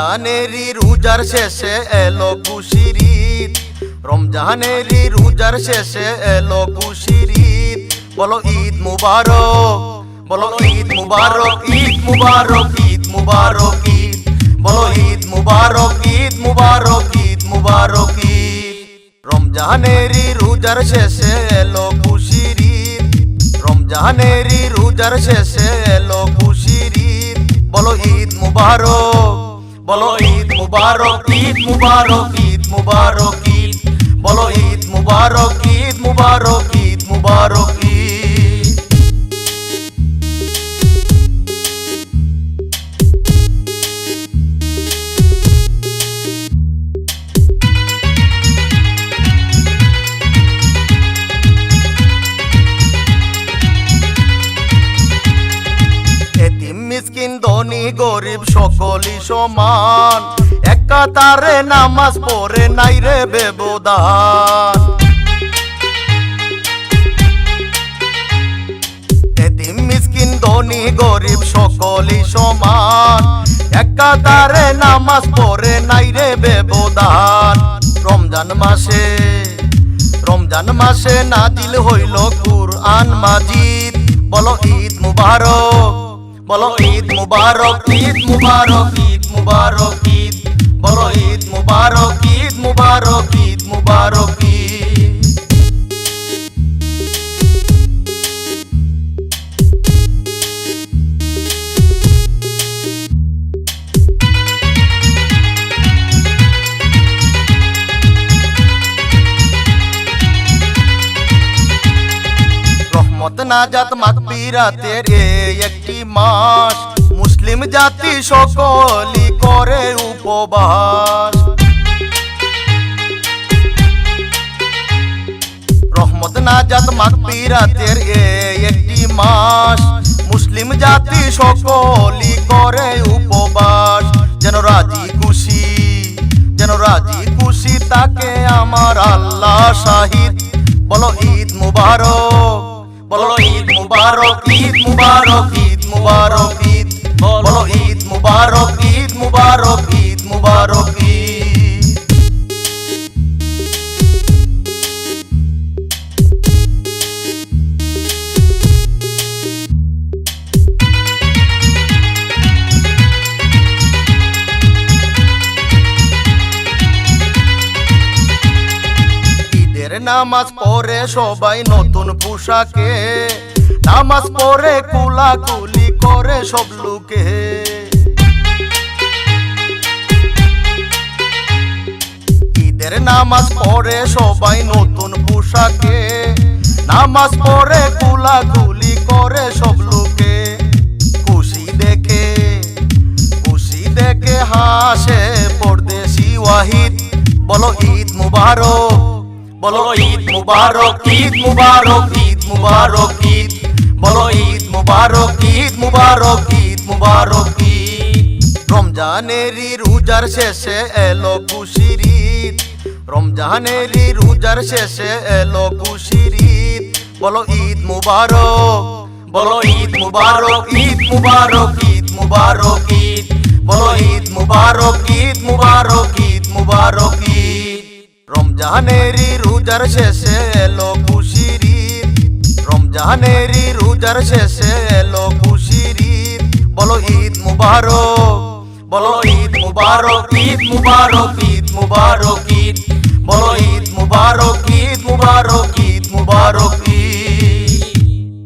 রমজানেরই রোজার শেষে এলো খুশির ঈদ, রমজানেরই রোজার শেষে এলো খুশির ঈদ। বলো ঈদ মুবারক, বলো ঈদ মুবারক, ঈদ মুবারক, ঈদ মুবারক ঈদ। বলো ঈদ মুবারক, ঈদ মুবারক, ঈদ মুবারক ঈদ। রমজানেরই রোজার শেষে এলো খুশির ঈদ, রমজানেরই রোজার শেষে এলো খুশির ঈদ। বলো ঈদ মুবারক, বলো ঈদ মুবারক, ঈদ মুবারক, ঈদ মুবারক ঈদ। বলো ঈদ মুবারক, ঈদ মুবারক, ঈদ মুবারক ঈদ। এতিম মিসকিন ধনী গরিব সকলই সমান, এক কাতারে নামাজ পড়ে নাই রে ব্যবধান। এতিম মিসকিন ধনী গরিব সকলই সমান, এক কাতারে নামাজ পড়ে নাই রে ব্যবধান। রমজান মাসে, রমজান মাসে নাজিল হইল কুরআন মাজিদ। বলো ঈদ মুবারক, বলো ঈদ মুবারক, ঈদ মুবারক, ঈদ মুবারক ঈদ। বলো ঈদ মুবারক, ঈদ মুবারক, ঈদ মুবারক ঈদ। রহমত নাজাত মাগফিরাতের এই একটি মাস, মুসলিম জাতি সকলই করে উপবাস। রহমত নাজাত মাগফিরাতের এই একটি মাস, মুসলিম জাতি সকলই করে উপবাস। যেন রাজি খুশি, যেন রাজি খুশি তাকে আমার আল্লাহ শাহিদ। বলো ঈদ মুবারক, বলো ঈদ মুবারক, ঈদ মুবারক, ঈদ মুবারক ঈদ। বলো ঈদ মুবারক, ঈদ মুবারক, ঈদ মুবারক ঈদ। ঈদের নামাজ পড়ে সবাই নতুন পোশাকে, নামাজ পড়ে কুলাকুলি করে সব লোকে। ঈদের নামাজ পড়ে সবাই নতুন পোশাকে, নামাজ পড়ে কুলাকুলি করে সব লোকে। খুশি দেখে, খুশি দেখে হাসে পরদেশি ওয়াহিদ। বলো ঈদ মুবারক, বলো ঈদ মুবারক, ঈদ মুবারক, ঈদ মুবারক ঈদ। বলো ঈদ মুবারক, ঈদ মুবারক, ঈদ মুবারক ঈদ। রমজানেরই রোজার শেষে এলো খুশির ঈদ, রমজানেরই রোজার শেষে এলো খুশির ঈদ। বলো ঈদ মুবারক, বলো ঈদ মুবারক, ঈদ মুবারক, ঈদ মুবারক ঈদ। বলো ঈদ মুবারক, ঈদ মুবারক, ঈদ মুবারক ঈদ। রমজানেরই রোজার শেষে এলো খুশির ঈদ, রমজানেরই রোজার শেষে এলো খুশির ঈদ। বলো ঈদ মুবারক, বলো ঈদ মুবারক, ঈদ মুবারক, ঈদ মুবারক।